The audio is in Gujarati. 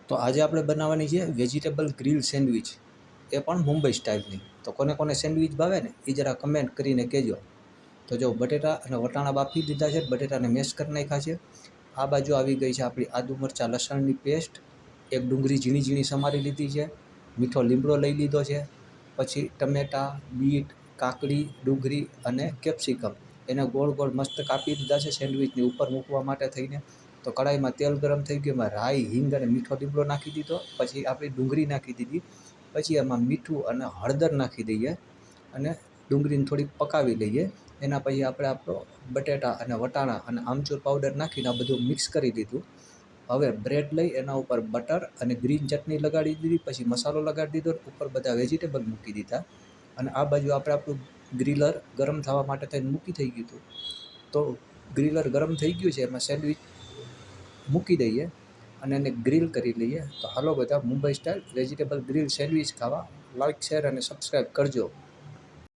તો આજે આપણે બનાવવાની છે વેજીટેબલ ગ્રીલ સેન્ડવિચ, એ પણ મુંબઈ સ્ટાઇલની. તો કોને કોને સેન્ડવિચ ભાવે ને એ જરા કમેન્ટ કરીને કહેજો. તો જો બટેટા અને વટાણા બાફી દીધા છે, બટેટાને મેશ કરી નાખ્યા છે. આ બાજુ આવી ગઈ છે આપણી આદુ મરચાં લસણની પેસ્ટ, એક ડુંગળી ઝીણી ઝીણી સમારી લીધી છે, મીઠો લીમડો લઈ લીધો છે, પછી ટમેટાં, બીટ, કાકડી, ડુંગળી અને કેપ્સિકમ એને ગોળ ગોળ મસ્ત કાપી દીધા છે સેન્ડવિચની ઉપર મૂકવા માટે થઈને. તો કઢાઈમાં તેલ ગરમ થઈ ગયું, એમાં રાઈ, હિંગ અને મીઠો લીમડો નાખી દીધો. પછી આપણી ડુંગળી નાખી દીધી. પછી એમાં મીઠું અને હળદર નાખી દઈએ અને ડુંગળીને થોડીક પકાવી લઈએ. એના પછી આપણે આપણો બટેટા અને વટાણા અને આમચૂર પાવડર નાખીને આ બધું મિક્સ કરી દીધું. હવે બ્રેડ લઈ એના ઉપર બટર અને ગ્રીન ચટણી લગાડી દીધી, પછી મસાલો લગાડી દીધો, ઉપર બધા વેજીટેબલ મૂકી દીધા. અને આ બાજુ આપણે આપણું ગ્રીલર ગરમ થવા માટે થઈને મૂકી થઈ ગયું હતું. તો ગ્રીલર ગરમ થઈ ગયું છે, એમાં સેન્ડવિચ મૂકી દઈએ અને એને ગ્રીલ કરી લઈએ. તો હાલો બધા Mumbai style vegetable grill sandwich ખાવા. લાઇક, શેર અને સબસ્ક્રાઈબ કરજો.